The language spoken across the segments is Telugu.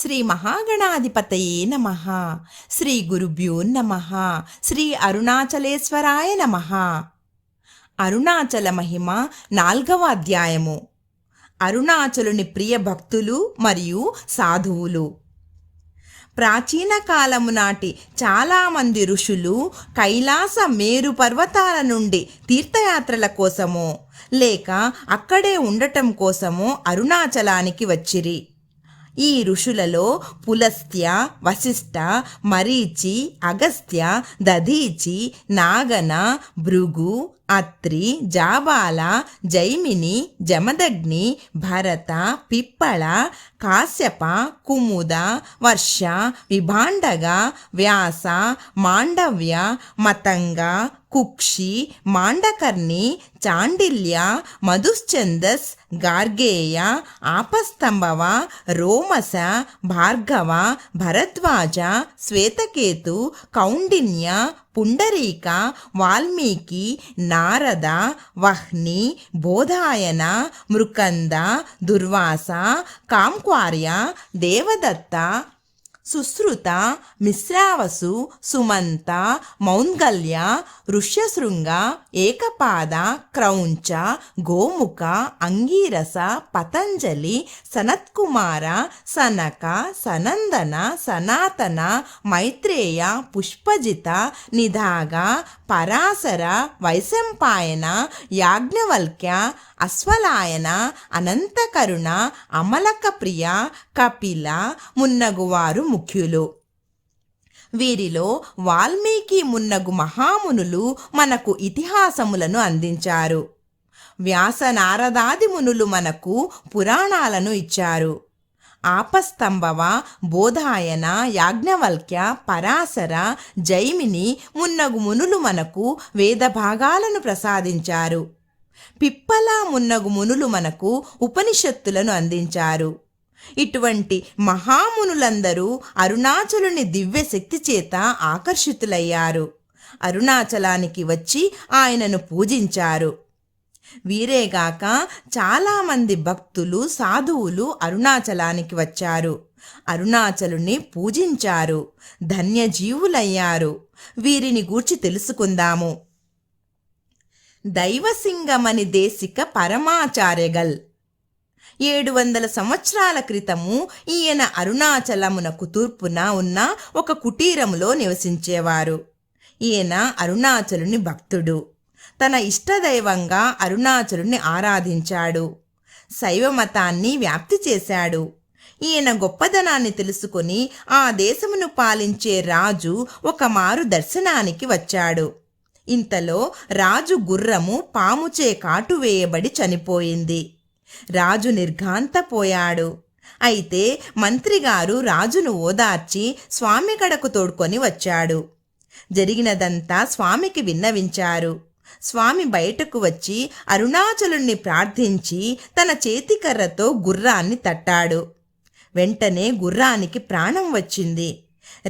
శ్రీ మహాగణాధిపతయే నమః. శ్రీ గురుభ్యో నమః. శ్రీ అరుణాచలేశ్వరాయ నమః. అరుణాచల మహిమ 4వ అధ్యాయము. అరుణాచలుని ప్రియ భక్తులు మరియు సాధువులు. ప్రాచీన కాలము నాటి చాలామంది ఋషులు కైలాస మేరు పర్వతాల నుండి తీర్థయాత్రల కోసమో లేక అక్కడే ఉండటం కోసమో అరుణాచలానికి వచ్చిరి. ఈ ఋషులలో పులస్త్య, వశిష్ఠ, మరీచి, అగస్త్య, దధీచి, నాగన, భృగు, అత్రి, జాబాల, జైమిని, జమదగ్ని, భరత, పిప్పళ, కాశ్యప, కుముద, వర్ష, విభాండగ, వ్యాస, మాండవ్య, మతంగ, కుక్షి, మాండకర్ణి, చాండిల్య, మధుశ్చందస్, గార్గేయ, ఆపస్తంభవ, రోమస, భార్గవ, భరద్వాజ, శ్వేతకేతు, కౌండిన్య, పుండరీక, వాల్మీకి, నారద, వహ్ని, బోధాయన, మృకంద, దుర్వాస, కాంక్వార్య, దేవదత్త, సుశ్రుత, మిశ్రావసు, సుమంత, మౌంగల్య, ఋష్యశృంగ, ఏకపాద, క్రౌంచ, గోముఖ, అంగీరస, పతంజలి, సనత్కుమార, సనక, సనందన, సనాతన, మైత్రేయ, పుష్పజిత, నిధాగ, పరాశర, వైశంపాయన, యాజ్ఞవల్క్య, అశ్వలాయన, అనంతకరుణ, అమలకప్రియ, కపిల మున్నగువారు ముఖ్యులు. వీరిలో వాల్మీకి మున్నగు మహామునులు మనకు ఇతిహాసములను అందించారు. వ్యాస, నారదాది మునులు మనకు పురాణాలను ఇచ్చారు. ఆపస్తంభవ, బోధాయన, యాజ్ఞవల్క్య, పరాశర, జైమిని మున్నగు మునులు మనకు వేద భాగాలను ప్రసాదించారు. పిప్పల మున్నగు మునులు మనకు ఉపనిషత్తులను అందించారు. ఇటువంటి మహామునులందరూ అరుణాచలుని దివ్య శక్తి చేత ఆకర్షితులయ్యారు. అరుణాచలానికి వచ్చి ఆయనను పూజించారు. వీరేగాక చాలామంది భక్తులు, సాధువులు అరుణాచలానికి వచ్చారు. అరుణాచలుని పూజించారు. ధన్యజీవులయ్యారు. వీరిని గూర్చి తెలుసుకుందాము. దైవసింగమని దేశిక పరమాచార్యగల్. 700 సంవత్సరాల క్రితము ఈయన అరుణాచలమునకు తూర్పున ఉన్న ఒక కుటీరములో నివసించేవారు. ఈయన అరుణాచలుని భక్తుడు. తన ఇష్టదైవంగా అరుణాచలుని ఆరాధించాడు. శైవ మతాన్ని వ్యాప్తి చేశాడు. ఈయన గొప్పదనాన్ని తెలుసుకొని ఆ దేశమును పాలించే రాజు ఒకమారు దర్శనానికి వచ్చాడు. ఇంతలో రాజు గుర్రము పాముచే కాటు వేయబడి చనిపోయింది. రాజు నిర్ఘాంతపోయాడు. అయితే మంత్రిగారు రాజును ఓదార్చి స్వామి కడకు తోడ్కొని వచ్చాడు. జరిగినదంతా స్వామికి విన్నవించారు. స్వామి బయటకు వచ్చి అరుణాచలుణ్ణి ప్రార్థించి తన చేతికర్రతో గుర్రాన్ని తట్టాడు. వెంటనే గుర్రానికి ప్రాణం వచ్చింది.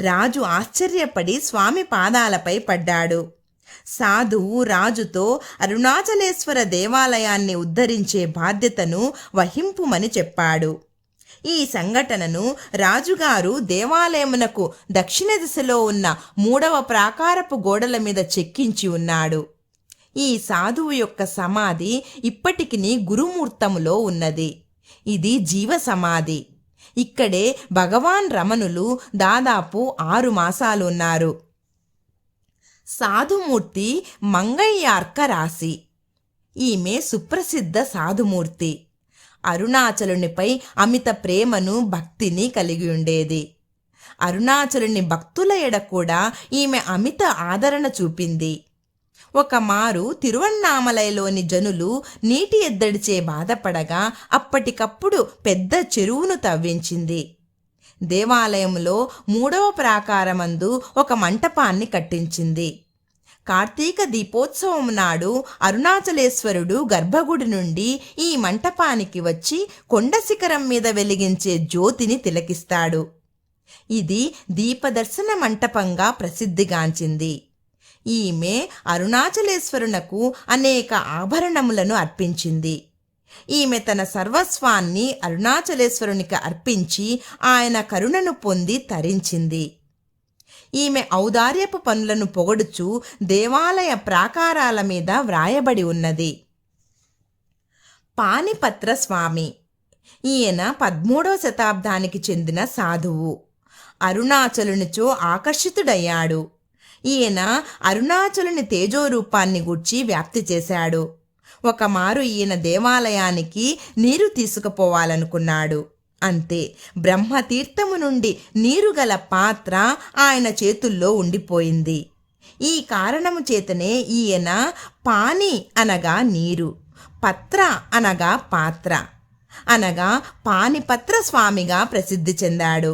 రాజు ఆశ్చర్యపడి స్వామి పాదాలపై పడ్డాడు. సాధువు రాజుతో అరుణాచలేశ్వర దేవాలయాన్ని ఉద్ధరించే బాధ్యతను వహింపుమని చెప్పాడు. ఈ సంఘటనను రాజుగారు దేవాలయమునకు దక్షిణ దిశలో ఉన్న 3వ ప్రాకారపు గోడల మీద చెక్కించి ఉన్నాడు. ఈ సాధువు యొక్క సమాధి ఇప్పటికిని గురుమూర్తములో ఉన్నది. ఇది జీవ సమాధి. ఇక్కడే భగవాన్ రమణులు దాదాపు 6 మాసాలు ఉన్నారు. సాధుమూర్తి మంగయ్యార్క రాశి. ఈమె సుప్రసిద్ధ సాధుమూర్తి. అరుణాచలునిపై అమిత ప్రేమను, భక్తిని కలిగి ఉండేది. అరుణాచలుని భక్తుల ఎడ కూడా ఈమె అమిత ఆదరణ చూపింది. ఒకమారు తిరువన్నామలైలోని జనులు నీటి ఎద్దడిచే బాధపడగా అప్పటికప్పుడు పెద్ద చెరువును తవ్వించింది. దేవాలయంలో 3వ ప్రాకారమందు ఒక మంటపాన్ని కట్టించింది. కార్తీక దీపోత్సవం నాడు అరుణాచలేశ్వరుడు గర్భగుడి నుండి ఈ మంటపానికి వచ్చి కొండ శిఖరం మీద వెలిగించే జ్యోతిని తిలకిస్తాడు. ఇది దీపదర్శన మంటపంగా ప్రసిద్ధిగాంచింది. ఈమె అరుణాచలేశ్వరునకు అనేక ఆభరణములను అర్పించింది. ఈమె తన సర్వస్వాన్ని అరుణాచలేశ్వరునికి అర్పించి ఆయన కరుణను పొంది తరించింది. ఈమె ఔదార్యపు పనులను పొగడుచు దేవాలయ ప్రాకారాల మీద వ్రాయబడి ఉన్నది. పానిపత్ర స్వామి ఈయన 13వ శతాబ్దానికి చెందిన సాధువు. అరుణాచలునిచో ఆకర్షితుడయ్యాడు. ఈయన అరుణాచలుని తేజోరూపాన్ని గూర్చి వ్యాప్తి చేశాడు. ఒకమారు ఈయన దేవాలయానికి నీరు తీసుకుపోవాలనుకున్నాడు. అంతే, బ్రహ్మతీర్థము నుండి నీరుగల పాత్ర ఆయన చేతుల్లో ఉండిపోయింది. ఈ కారణము చేతనే ఈయన పాని అనగా నీరు, పత్ర అనగా పాత్ర అనగా పానిపత్ర స్వామిగా ప్రసిద్ధి చెందాడు.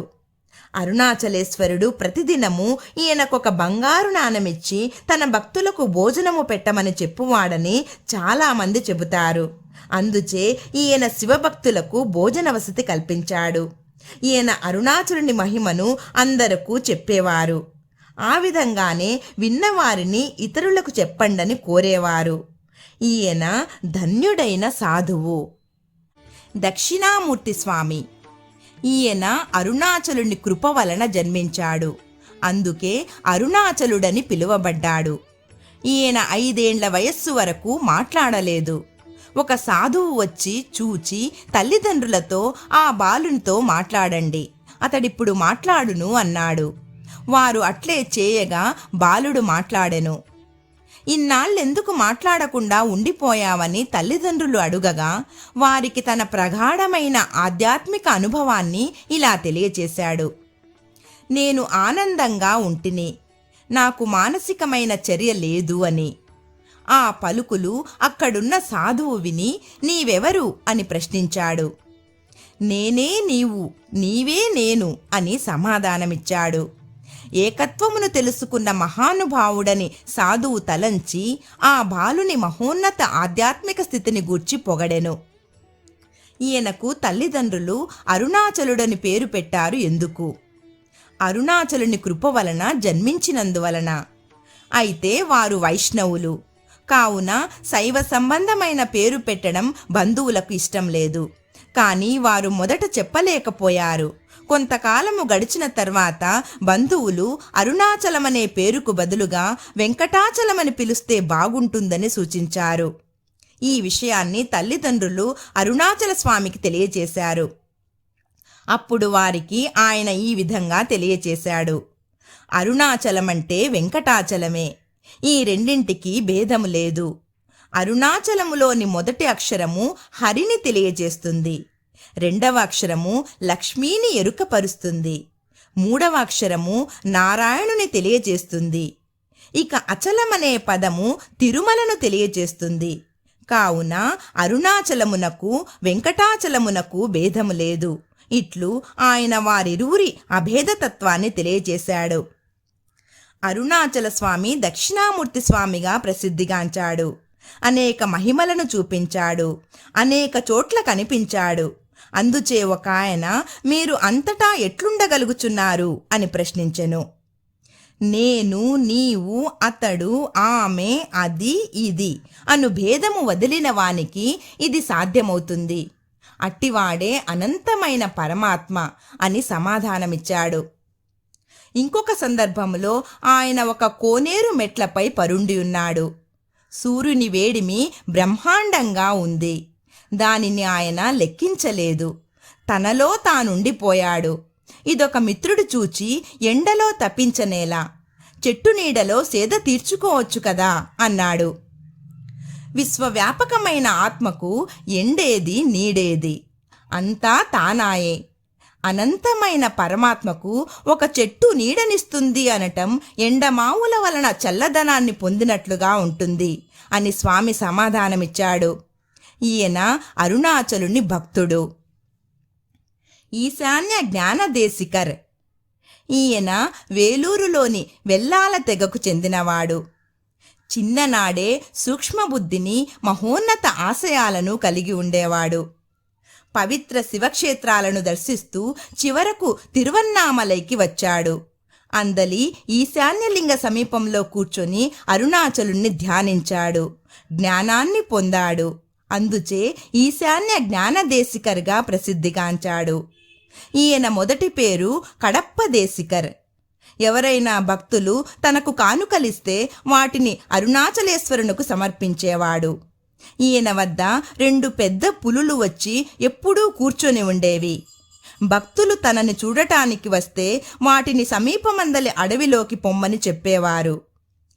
అరుణాచలేశ్వరుడు ప్రతిదినము ఈయనకొక బంగారు నాణెమిచ్చి తన భక్తులకు భోజనము పెట్టమని చెప్పువాడని చాలామంది చెబుతారు. అందుచే ఈయన శివభక్తులకు భోజన వసతి కల్పించాడు. ఈయన అరుణాచలుని మహిమను అందరకు చెప్పేవారు. ఆ విధంగానే విన్నవారిని ఇతరులకు చెప్పండని కోరేవారు. ఈయన ధన్యుడైన సాధువు. దక్షిణామూర్తి స్వామి ఈయన అరుణాచలుని కృప వలన జన్మించాడు. అందుకే అరుణాచలుడని పిలువబడ్డాడు. ఈయన 5 ఏండ్ల వయస్సు వరకు మాట్లాడలేదు. ఒక సాధువు వచ్చి చూచి తల్లిదండ్రులతో ఆ బాలునితో మాట్లాడండి, అతడిప్పుడు మాట్లాడును అన్నాడు. వారు అట్లే చేయగా బాలుడు మాట్లాడెను. ఇన్నాళ్ళెందుకు మాట్లాడకుండా ఉండిపోయావని తల్లిదండ్రులు అడుగగా వారికి తన ప్రగాఢమైన ఆధ్యాత్మిక అనుభవాన్ని ఇలా తెలియచేశాడు. నేను ఆనందంగా ఉంటిని, నాకు మానసికమైన చర్య లేదు అని. ఆ పలుకులు అక్కడున్న సాధువు విని నీవెవరు అని ప్రశ్నించాడు. నేనే నీవు, నీవే నేను అని సమాధానమిచ్చాడు. ఏకత్వమును తెలుసుకున్న మహానుభావుడని సాధువు తలంచి ఆ బాలుని మహోన్నత ఆధ్యాత్మిక స్థితిని గూర్చి పొగడెను. ఈయనకు తల్లిదండ్రులు అరుణాచలుడని పేరు పెట్టారు ఎందుకు? అరుణాచలుని కృప వలన జన్మించినందువలన. అయితే వారు వైష్ణవులు కావున శైవ సంబంధమైన పేరు పెట్టడం బంధువులకు ఇష్టం లేదు. కానీ వారు మొదట చెప్పలేకపోయారు. కొంతకాలము గడిచిన తర్వాత బంధువులు అరుణాచలమనే పేరుకు బదులుగా వెంకటాచలమని పిలుస్తే బాగుంటుందని సూచించారు. ఈ విషయాన్ని తల్లిదండ్రులు అరుణాచల స్వామికి తెలియచేశారు. అప్పుడు వారికి ఆయన ఈ విధంగా తెలియచేశాడు. అరుణాచలమంటే వెంకటాచలమే. ఈ రెండింటికి భేదము లేదు. అరుణాచలములోని మొదటి అక్షరము హరిని తెలియజేస్తుంది. 2వ అక్షరము లక్ష్మీని ఎరుకపరుస్తుంది. 3వ అక్షరము నారాయణుని తెలియజేస్తుంది. ఇక అచలమనే పదము తిరుమలను తెలియజేస్తుంది. కావున అరుణాచలమునకు వెంకటాచలమునకు భేదము లేదు. ఇట్లు ఆయన వారిరువురి అభేదతత్వాన్ని తెలియజేశాడు. అరుణాచల స్వామి దక్షిణామూర్తి స్వామిగా ప్రసిద్ధిగాంచాడు. అనేక మహిమలను చూపించాడు. అనేక చోట్ల కనిపించాడు. అందుచే ఒక ఆయన, మీరు అంతటా ఎట్లుండగలుగుచున్నారు అని ప్రశ్నించెను. నేను, నీవు, అతడు, ఆమె, అది, ఇది అను భేదము వదిలిన వానికి ఇది సాధ్యమవుతుంది. అట్టివాడే అనంతమైన పరమాత్మ అని సమాధానమిచ్చాడు. ఇంకొక సందర్భంలో ఆయన ఒక కోనేరు మెట్లపై పరుండి ఉన్నాడు. సూర్యుని వేడిమి బ్రహ్మాండంగా ఉంది. దానిని ఆయన లెక్కించలేదు. తనలో తానుండిపోయాడు. ఇదొక మిత్రుడు చూచి ఎండలో తప్పించనేలా, చెట్టు నీడలో సేద తీర్చుకోవచ్చు కదా అన్నాడు. విశ్వవ్యాపకమైన ఆత్మకు ఎండేది నీడేది అంతా తానాయే. అనంతమైన పరమాత్మకు ఒక చెట్టు నీడనిస్తుంది అనటం ఎండమావుల వలన చల్లదనాన్ని పొందినట్లుగా ఉంటుంది అని స్వామి సమాధానమిచ్చాడు. ఈయన అరుణాచలుని భక్తుడు. ఈశాన్య జ్ఞానదేశికర్ ఈయన వేలూరులోని వెల్లాల తెగకు చెందినవాడు. చిన్ననాడే సూక్ష్మబుద్ధిని, మహోన్నత ఆశయాలను కలిగి ఉండేవాడు. పవిత్ర శివక్షేత్రాలను దర్శిస్తూ చివరకు తిరువన్నామలైకి వచ్చాడు. అందలి ఈశాన్యలింగ సమీపంలో కూర్చొని అరుణాచలుణ్ణి ధ్యానించాడు. జ్ఞానాన్ని పొందాడు. అందుచే ఈశాన్య జ్ఞానదేశికర్గా ప్రసిద్ధిగాంచాడు. ఈయన మొదటి పేరు కడప్ప దేశికర్. ఎవరైనా భక్తులు తనకు కానుకలిస్తే వాటిని అరుణాచలేశ్వరునకు సమర్పించేవాడు. ఈయన వద్ద 2 పెద్ద పులులు వచ్చి ఎప్పుడూ కూర్చొని ఉండేవి. భక్తులు తనని చూడటానికి వస్తే వాటిని సమీపమందలి అడవిలోకి పొమ్మని చెప్పేవారు.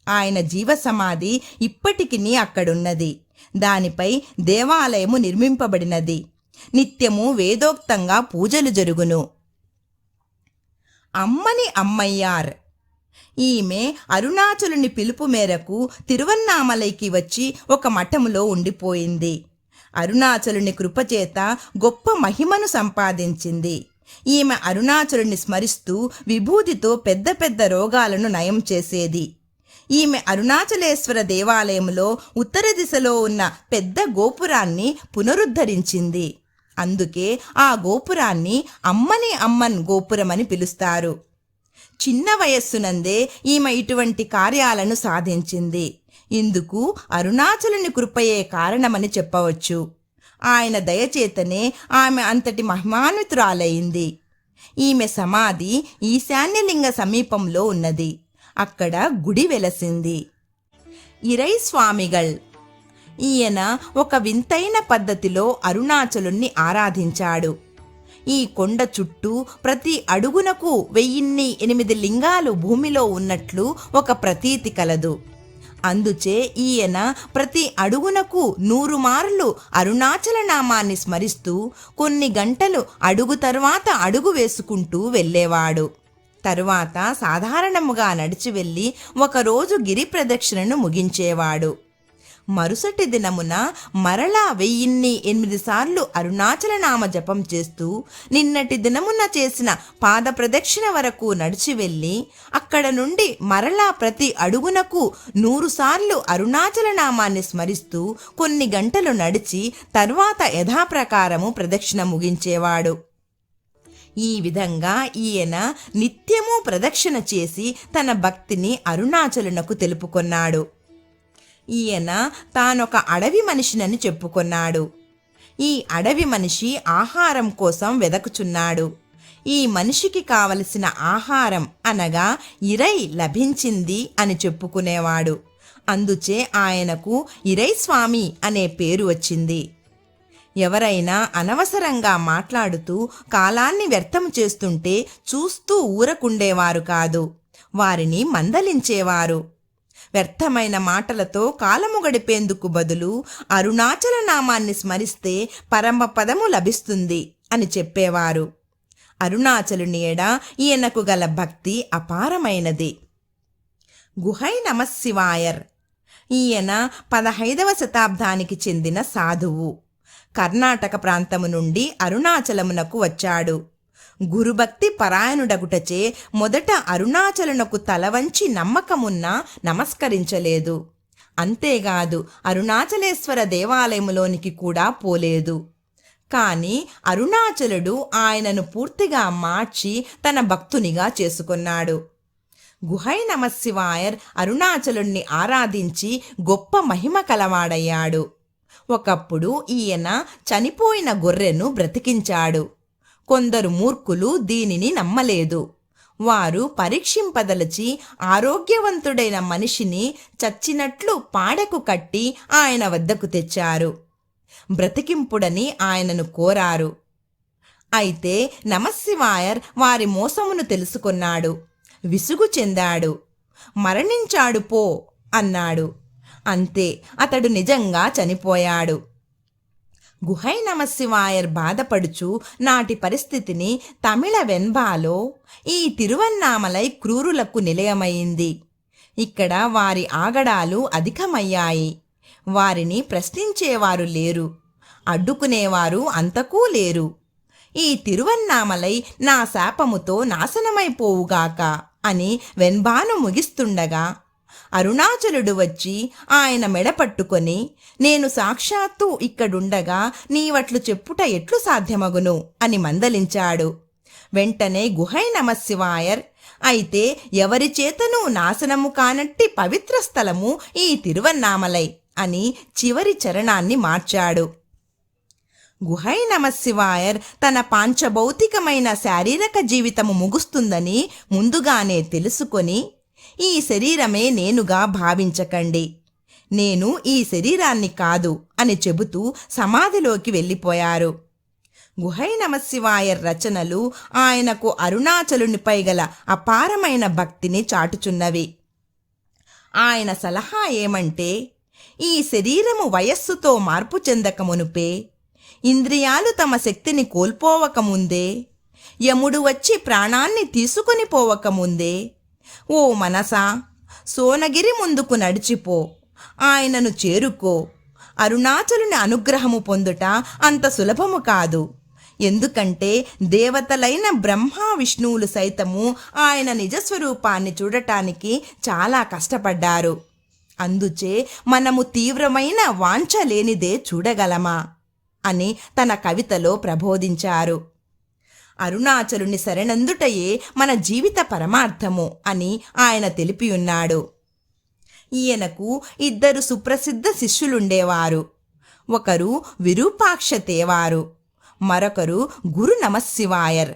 ఆయన జీవసమాధి ఇప్పటికినీ అక్కడున్నది. దానిపై దేవాలయము నిర్మింపబడినది. నిత్యము వేదోక్తంగా పూజలు జరుగును. అమ్మని అమ్మయ్యార్. ఈమె అరుణాచలుని పిలుపు మేరకు తిరువన్నామలైకి వచ్చి ఒక మఠములో ఉండిపోయింది. అరుణాచలుని కృపచేత గొప్ప మహిమను సంపాదించింది. ఈమె అరుణాచలుని స్మరిస్తూ విభూతితో పెద్ద పెద్ద రోగాలను నయం చేసేది. ఈమె అరుణాచలేశ్వర దేవాలయంలో ఉత్తర దిశలో ఉన్న పెద్ద గోపురాన్ని పునరుద్ధరించింది. అందుకే ఆ గోపురాన్ని అమ్మని అమ్మన్ గోపురమని పిలుస్తారు. చిన్న వయస్సునందే ఈమె ఇటువంటి కార్యాలను సాధించింది. ఇందుకు అరుణాచలుని కృపయే కారణమని చెప్పవచ్చు. ఆయన దయచేతనే ఆమె అంతటి మహిమాన్వితురాలైంది. ఈమె సమాధి ఈశాన్యలింగ సమీపంలో ఉన్నది. అక్కడ గుడి వెలసింది. ఇరై స్వామిగల్. ఈయన ఒక వింతైన పద్ధతిలో అరుణాచలుణ్ణి ఆరాధించాడు. ఈ కొండ చుట్టూ ప్రతి అడుగునకు 1008 లింగాలు భూమిలో ఉన్నట్లు ఒక ప్రతీతి కలదు. అందుచే ఈయన ప్రతి అడుగునకు 100 మార్లు అరుణాచల నామాన్ని స్మరిస్తూ కొన్ని గంటలు అడుగు తర్వాత అడుగు వేసుకుంటూ వెళ్ళేవాడు. తరువాత సాధారణముగా నడిచి వెళ్ళి ఒకరోజు గిరి ప్రదక్షిణను ముగించేవాడు. మరుసటి దినమున మరలా 1008 సార్లు అరుణాచల నామ జపం చేస్తూ నిన్నటి దినమున చేసిన పాద ప్రదక్షిణ వరకు నడిచి వెళ్ళి అక్కడ నుండి మరలా ప్రతి అడుగునకు 100 సార్లు అరుణాచల నామాన్ని స్మరిస్తూ కొన్ని గంటలు నడిచి తర్వాత యథాప్రకారము ప్రదక్షిణ ముగించేవాడు. ఈ విధంగా ఈయన నిత్యము ప్రదక్షిణ చేసి తన భక్తిని అరుణాచలునకు తెలుపుకొన్నాడు. ఈయన తానొక అడవి మనిషినని చెప్పుకొన్నాడు. ఈ అడవి మనిషి ఆహారం కోసం వెదకుచున్నాడు. ఈ మనిషికి కావలసిన ఆహారం అనగా ఇరై లభించింది అని చెప్పుకునేవాడు. అందుచే ఆయనకు ఇరై స్వామి అనే పేరు వచ్చింది. ఎవరైనా అనవసరంగా మాట్లాడుతూ కాలాన్ని వ్యర్థం చేస్తుంటే చూస్తూ ఊరకుండేవారు కాదు, వారిని మందలించేవారు. వ్యర్థమైన మాటలతో కాలము గడిపేందుకు బదులు అరుణాచల నామాన్ని స్మరిస్తే పరమపదము లభిస్తుంది అని చెప్పేవారు. అరుణాచలుని ఎడ ఈయనకు గల భక్తి అపారమైనది. గుహై నమశివాయర్. ఈయన 15వ శతాబ్దానికి చెందిన సాధువు. కర్ణాటక ప్రాంతము నుండి అరుణాచలమునకు వచ్చాడు. గురుభక్తి పరాయణుడగుటచే మొదట అరుణాచలునకు తలవంచి నమ్మకమున్నా నమస్కరించలేదు. అంతేకాదు అరుణాచలేశ్వర దేవాలయములోనికి కూడా పోలేదు. కాని అరుణాచలుడు ఆయనను పూర్తిగా మార్చి తన భక్తునిగా చేసుకొన్నాడు. గుహై నమశివాయర్ అరుణాచలుణ్ణి ఆరాధించి గొప్ప మహిమ కలవాడయ్యాడు. ఒకప్పుడు ఈయన చనిపోయిన గొర్రెను బ్రతికించాడు. కొందరు మూర్ఖులు దీనిని నమ్మలేదు. వారు పరీక్షింపదలచి ఆరోగ్యవంతుడైన మనిషిని చచ్చినట్లు పాడెకు కట్టి ఆయన వద్దకు తెచ్చారు. బ్రతికింపుడని ఆయనను కోరారు. అయితే నమశివాయర్ వారి మోసమును తెలుసుకొన్నాడు. విసుగు చెందాడు. మరణించాడు పో అన్నాడు. అంతే, అతడు నిజంగా చనిపోయాడు. గుహై నమశివాయర్ బాధపడుచు నాటి పరిస్థితిని తమిళ వెన్బాలో ఈ తిరువన్నామలై క్రూరులకు నిలయమైంది. ఇక్కడ వారి ఆగడాలు అధికమయ్యాయి. వారిని ప్రశ్నించేవారు లేరు, అడ్డుకునేవారు అంతకూ లేరు. ఈ తిరువన్నామలై నా శాపముతో నాశనమైపోవుగాక అని వెన్బాను ముగిస్తుండగా అరుణాచలుడు వచ్చి ఆయన మెడ పట్టుకొని, నేను సాక్షాత్తు ఇక్కడుండగా నీవట్లు చెప్పుట ఎట్లు సాధ్యమగును అని మందలించాడు. వెంటనే గుహై నమశివాయర్, అయితే ఎవరి చేతనూ నాశనము కానట్టి పవిత్ర స్థలము ఈ తిరువన్నామలై అని చివరి చరణాన్ని మార్చాడు. గుహై నమశివాయర్ తన పాంచభౌతికమైన శారీరక జీవితము ముగుస్తుందని ముందుగానే తెలుసుకొని, ఈ శరీరమే నేనుగా భావించకండి, నేను ఈ శరీరాన్ని కాదు అని చెబుతూ సమాధిలోకి వెళ్ళిపోయారు. గుహై నమశివాయర్ రచనలు ఆయనకు అరుణాచలునిపై గల అపారమైన భక్తిని చాటుచున్నవి. ఆయన సలహా ఏమంటే, ఈ శరీరము వయస్సుతో మార్పు చెందకమునుపే, ఇంద్రియాలు తమ శక్తిని కోల్పోవకముందే, యముడు వచ్చి ప్రాణాన్ని తీసుకొని పోవకముందే, ఓ మనసా, సోనగిరి ముందుకు నడిచిపో, ఆయనను చేరుకో. అరుణాచలుని అనుగ్రహము పొందుట అంత సులభము కాదు. ఎందుకంటే దేవతలైన బ్రహ్మ విష్ణువులు సైతము ఆయన నిజస్వరూపాన్ని చూడటానికి చాలా కష్టపడ్డారు. అందుచే మనము తీవ్రమైన వాంఛ లేనిదే చూడగలమా అని తన కవితలో ప్రబోధించారు. అరుణాచలుని శరణందుటయే మన జీవిత పరమార్థము అని ఆయన తెలిపియున్నాడు. ఈయనకు 2 సుప్రసిద్ధ శిష్యులుండేవారు. ఒకరు విరూపాక్ష తేవారు, మరొకరు గురు నమశివాయర్.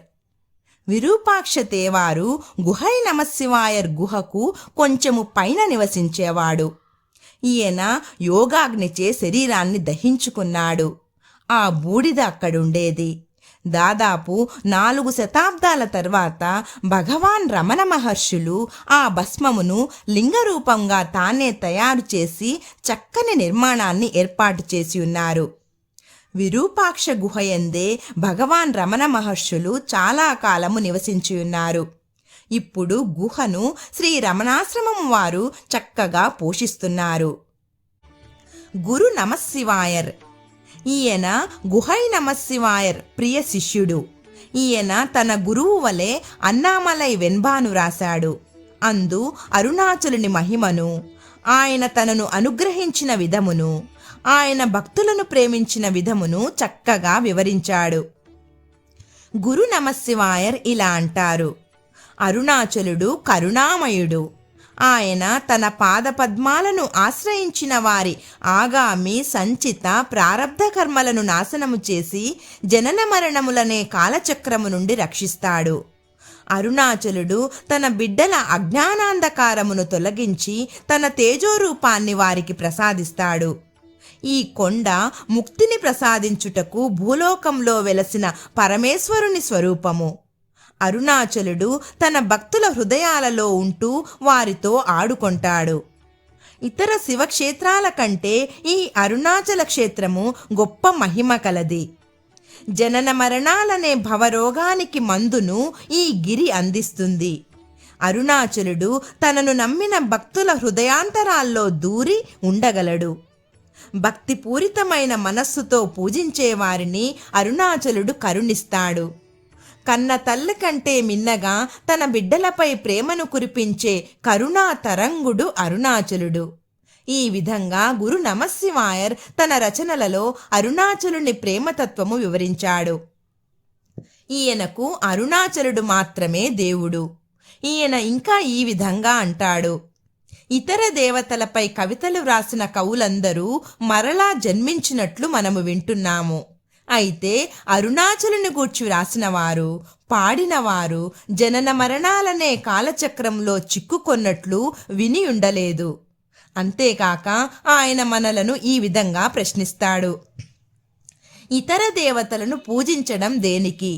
విరూపాక్ష తేవారు గుహై నమశివాయర్ గుహకు కొంచెము పైన నివసించేవాడు. ఈయన యోగాగ్నిచే శరీరాన్ని దహించుకున్నాడు. ఆ బూడిద అక్కడుండేది. దాదాపు 4 శతాబ్దాల తర్వాత భగవాన్ రమణ మహర్షులు ఆ భస్మమును లింగరూపంగా తానే తయారు చేసి చక్కని నిర్మాణాన్ని ఏర్పాటు చేసి ఉన్నారు. విరూపాక్ష గుహయందే భగవాన్ రమణ మహర్షులు చాలా కాలము నివసించి ఉన్నారు. ఇప్పుడు గుహను శ్రీ రమణాశ్రమం వారు చక్కగా పోషిస్తున్నారు. గురు నమశివాయర్. ఈయన గుహై నమశివాయర్ ప్రియ శిష్యుడు. ఈయన తన గురువు వలె అన్నామలై వెన్బాను రాశాడు. అందు అరుణాచలుని మహిమను, ఆయన తనను అనుగ్రహించిన విధమును, ఆయన భక్తులను ప్రేమించిన విధమును చక్కగా వివరించాడు. గురు నమశివాయర్ ఇలా అంటారు: అరుణాచలుడు కరుణామయుడు. ఆయన తన పాదపద్మాలను ఆశ్రయించిన వారి ఆగామి సంచిత ప్రారబ్ధ కర్మలను నాశనము చేసి జనన మరణములనే కాలచక్రము నుండి రక్షిస్తాడు. అరుణాచలుడు తన బిడ్డల అజ్ఞానాంధకారమును తొలగించి తన తేజోరూపాన్ని వారికి ప్రసాదిస్తాడు. ఈ కొండ ముక్తిని ప్రసాదించుటకు భూలోకంలో వెలసిన పరమేశ్వరుని స్వరూపము. అరుణాచలుడు తన భక్తుల హృదయాలలో ఉంటూ వారితో ఆడుకొంటాడు. ఇతర శివక్షేత్రాల కంటే ఈ అరుణాచల క్షేత్రము గొప్ప మహిమ కలది. జనన మరణాలనే భవరోగానికి మందును ఈ గిరి అందిస్తుంది. అరుణాచలుడు తనను నమ్మిన భక్తుల హృదయాంతరాల్లో దూరి ఉండగలడు. భక్తిపూరితమైన మనస్సుతో పూజించే వారిని అరుణాచలుడు కరుణిస్తాడు. కన్న తల్లి కంటే మిన్నగా తన బిడ్డలపై ప్రేమను కురిపించే కరుణా తరంగుడు అరుణాచలుడు. ఈ విధంగా గురు నమశివాయర్ తన రచనలలో అరుణాచలుని ప్రేమతత్వము వివరించాడు. ఈయనకు అరుణాచలుడు మాత్రమే దేవుడు. ఈయన ఇంకా ఈ విధంగా అంటాడు: ఇతర దేవతలపై కవితలు వ్రాసిన కవులందరూ మరలా జన్మించినట్లు మనము వింటున్నాము. అయితే అరుణాచలుని గూర్చి వ్రాసినవారు, పాడినవారు జనన మరణాలనే కాలచక్రంలో చిక్కుకొన్నట్లు విని ఉండలేదు. అంతేకాక ఆయన మనలను ఈ విధంగా ప్రశ్నిస్తాడు: ఇతర దేవతలను పూజించడం దేనికి?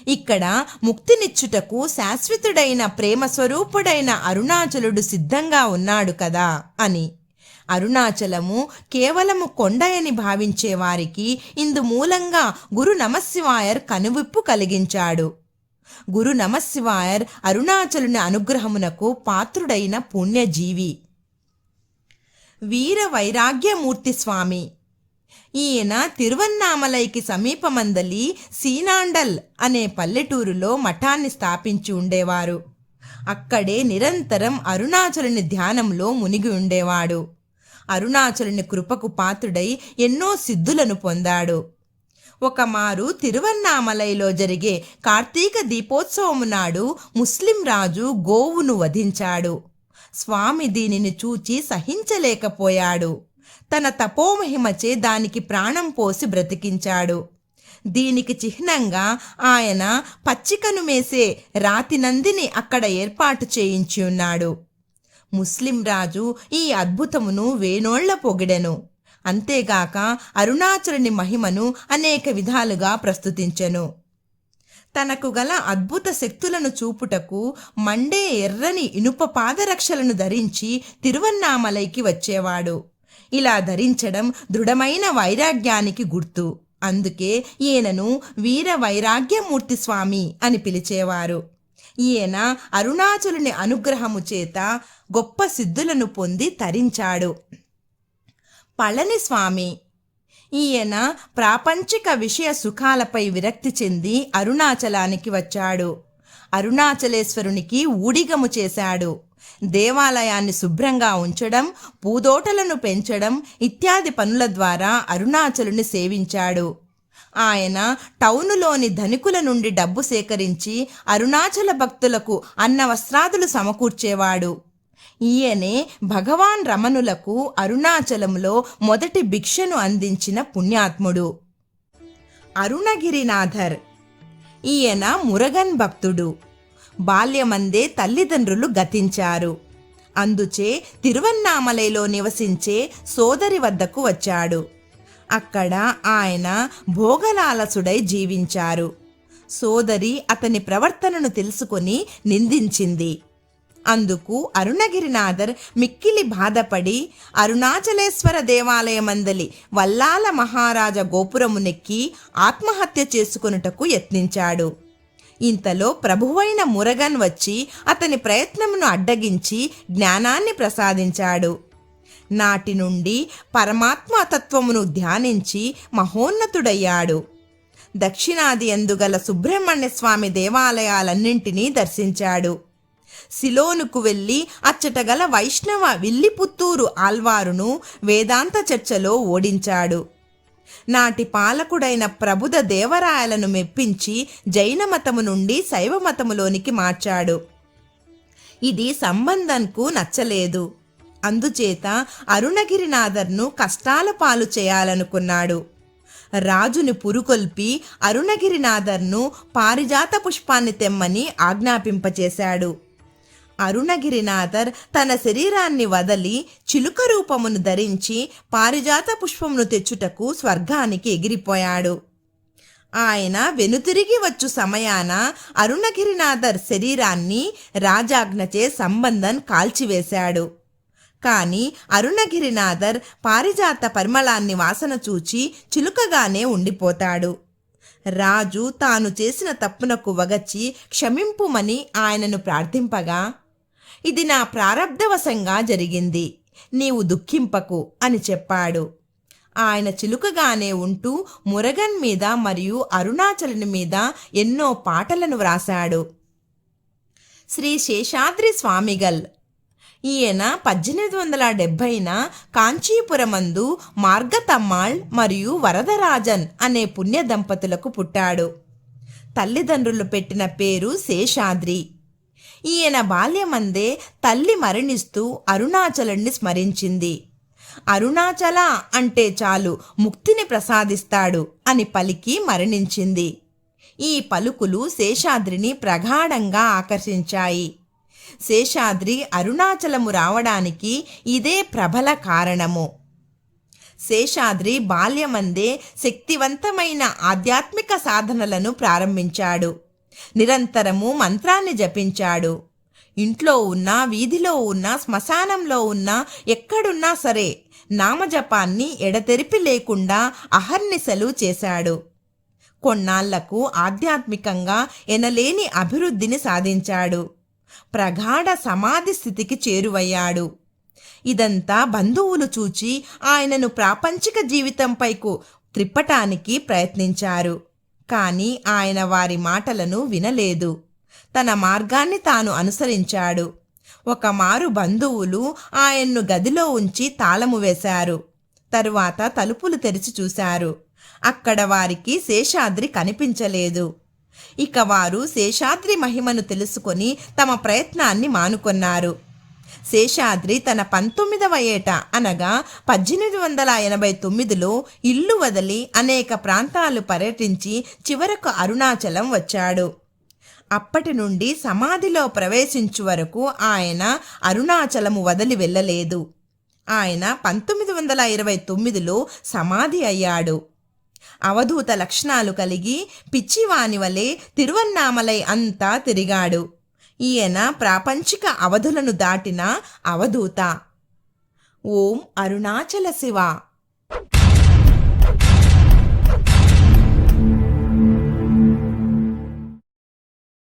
ఇక్కడ ముక్తినిచ్చుటకు శాశ్వతుడైన ప్రేమ స్వరూపుడైన అరుణాచలుడు సిద్ధంగా ఉన్నాడు కదా అని. అరుణాచలము కేవలము కొండయని భావించే వారికి ఇందు మూలంగా గురు నమశివాయర్ కనువిప్పు కలిగించాడు. గురు నమశివాయర్ అరుణాచలుని అనుగ్రహమునకు పాత్రుడైన పుణ్యజీవి. వీర వైరాగ్యమూర్తి స్వామి. ఈయన తిరువన్నామలైకి సమీపమందలి సీనాండల్ అనే పల్లెటూరులో మఠాన్ని స్థాపించి ఉండేవారు. అక్కడే నిరంతరం అరుణాచలుని ధ్యానంలో మునిగి ఉండేవాడు. అరుణాచలుని కృపకు పాత్రుడై ఎన్నో సిద్ధులను పొందాడు. ఒకమారు తిరువన్నామలైలో జరిగే కార్తీక దీపోత్సవము నాడు ముస్లిం రాజు గోవును వధించాడు. స్వామి దీనిని చూచి సహించలేకపోయాడు. తన తపోమహిమచే దానికి ప్రాణం పోసి బ్రతికించాడు. దీనికి చిహ్నంగా ఆయన పచ్చికను మేసే రాతి నందిని అక్కడ ఏర్పాటు చేయించి ఉన్నాడు. ముస్లిం రాజు ఈ అద్భుతమును వేనోళ్ల పొగిడెను. అంతేగాక అరుణాచలుని మహిమను అనేక విధాలుగా ప్రస్తుతించెను. తనకు గల అద్భుత శక్తులను చూపుటకు మండే ఎర్రని ఇనుప పాదరక్షలను ధరించి తిరువన్నామలైకి వచ్చేవాడు. ఇలా ధరించడం దృఢమైన వైరాగ్యానికి గుర్తు. అందుకే ఈయనను వీర వైరాగ్యమూర్తి స్వామి అని పిలిచేవారు. ఈయన అరుణాచలుని అనుగ్రహము చేత గొప్ప సిద్ధులను పొంది తరించాడు. పళని స్వామి ఈయన ప్రాపంచిక విషయ సుఖాలపై విరక్తి చెంది అరుణాచలానికి వచ్చాడు. అరుణాచలేశ్వరునికి ఊడిగము చేశాడు. దేవాలయాన్ని శుభ్రంగా ఉంచడం, పూదోటలను పెంచడం ఇత్యాది పనుల ద్వారా అరుణాచలుని సేవించాడు. ఆయన టౌనులోని ధనికుల నుండి డబ్బు సేకరించి అరుణాచల భక్తులకు అన్న వస్త్రాదులు సమకూర్చేవాడు. ఈయనే భగవాన్ రమణులకు అరుణాచలంలో మొదటి భిక్షను అందించిన పుణ్యాత్ముడు. అరుణగిరినాథర్ ఈయన మురగన్ భక్తుడు. బాల్యమందే తల్లిదండ్రులు గతించారు. అందుచే తిరువన్నామలైలో నివసించే సోదరి వద్దకు వచ్చాడు. అక్కడ ఆయన భోగలాలసుడై జీవించారు. సోదరి అతని ప్రవర్తనను తెలుసుకొని నిందించింది. అందుకు అరుణగిరినాథర్ మిక్కిలి బాధపడి అరుణాచలేశ్వర దేవాలయమందలి వల్లాల మహారాజ గోపురమునెక్కి ఆత్మహత్య చేసుకొనుటకు యత్నించాడు. ఇంతలో ప్రభువైన మురగన్ వచ్చి అతని ప్రయత్నమును అడ్డగించి జ్ఞానాన్ని ప్రసాదించాడు. నాటి నుండి పరమాత్మ తత్వమును ధ్యానించి మహోన్నతుడయ్యాడు. దక్షిణాది ఎందుగల సుబ్రహ్మణ్య స్వామి దేవాలయాలన్నింటినీ దర్శించాడు. సిలోనుకు వెళ్ళి అచ్చటగల వైష్ణవ విల్లిపుత్తూరు ఆల్వారును వేదాంత చర్చలో ఓడించాడు. నాటి పాలకుడైన ప్రబుధ దేవరాయలను మెప్పించి జైన మతము నుండి శైవ మతములోనికి మార్చాడు. ఇది సంబంధన్కు నచ్చలేదు. అందుచేత అరుణగిరినాథర్ను కష్టాల పాలు చేయాలనుకున్నాడు. రాజుని పురుకొల్పి అరుణగిరినాథర్ను పారిజాత పుష్పాన్ని తెమ్మని ఆజ్ఞాపింపచేశాడు. అరుణగిరినాథర్ తన శరీరాన్ని వదలి చిలుక రూపమును ధరించి పారిజాత పుష్పమును తెచ్చుటకు స్వర్గానికి ఎగిరిపోయాడు. ఆయన వెనుతిరిగి వచ్చు సమయాన అరుణగిరినాథర్ శరీరాన్ని రాజాజ్ఞచే సంబంధన్ కాల్చివేశాడు. కాని అరుణగిరినాథర్ పారిజాత పరిమళాన్ని వాసన చూచి చిలుకగానే ఉండిపోతాడు. రాజు తాను చేసిన తప్పునకు వగచి క్షమింపుమని ఆయనను ప్రార్థింపగా, ఇది నా ప్రారబ్ధవశంగా జరిగింది, నీవు దుఃఖింపకు అని చెప్పాడు. ఆయన చిలుకగానే ఉంటూ మురగన్ మీద మరియు అరుణాచలుని మీద ఎన్నో పాటలను వ్రాశాడు. శ్రీ శేషాద్రి స్వామిగల్ ఈయన 1870న కాంచీపురమందు మార్గతమ్మాళ్ మరియు వరదరాజన్ అనే పుణ్య దంపతులకు పుట్టాడు. తల్లిదండ్రులు పెట్టిన పేరు శేషాద్రి. ఈయన బాల్యమందే తల్లి మరణిస్తూ అరుణాచలుణ్ణి స్మరించింది. అరుణాచల అంటే చాలు ముక్తిని ప్రసాదిస్తాడు అని పలికి మరణించింది. ఈ పలుకులు శేషాద్రిని ప్రగాఢంగా ఆకర్షించాయి. శేషాద్రి అరుణాచలము రావడానికి ఇదే ప్రబల కారణము. శేషాద్రి బాల్యమందే శక్తివంతమైన ఆధ్యాత్మిక సాధనలను ప్రారంభించాడు. నిరంతరము మంత్రాన్ని జపించాడు. ఇంట్లో ఉన్నా, వీధిలో ఉన్నా, శ్మశానంలో ఉన్నా, ఎక్కడున్నా సరే నామజపాన్ని ఎడతెరిపి లేకుండా అహర్నిశలు చేశాడు. కొన్నాళ్లకు ఆధ్యాత్మికంగా ఎనలేని అభివృద్ధిని సాధించాడు. ప్రగాఢ సమాధి స్థితికి చేరువయ్యాడు. ఇదంతా బంధువులు చూచి ఆయనను ప్రాపంచిక జీవితంపైకు త్రిప్పటానికి ప్రయత్నించారు. కానీ ఆయన వారి మాటలను వినలేదు. తన మార్గాన్ని తాను అనుసరించాడు. ఒకమారు బంధువులు ఆయన్ను గదిలో ఉంచి తాళము వేశారు. తరువాత తలుపులు తెరిచి చూశారు. అక్కడ వారికి శేషాద్రి కనిపించలేదు. ఇక వారు శేషాద్రి మహిమను తెలుసుకొని తమ ప్రయత్నాన్ని మానుకొన్నారు. శేషాద్రి తన 19వ ఏట అనగా 1889లో ఇల్లు వదిలి అనేక ప్రాంతాలు పర్యటించి చివరకు అరుణాచలం వచ్చాడు. అప్పటి నుండి సమాధిలో ప్రవేశించు వరకు ఆయన అరుణాచలము వదిలి వెళ్ళలేదు. ఆయన 1929లో సమాధి అయ్యాడు. అవధూత లక్షణాలు కలిగి పిచ్చివాని వలె తిరువన్నామలై అంతా తిరిగాడు. ఈయన ప్రాపంచిక అవధులను దాటిన అవధూత. ఓం అరుణాచల శివ.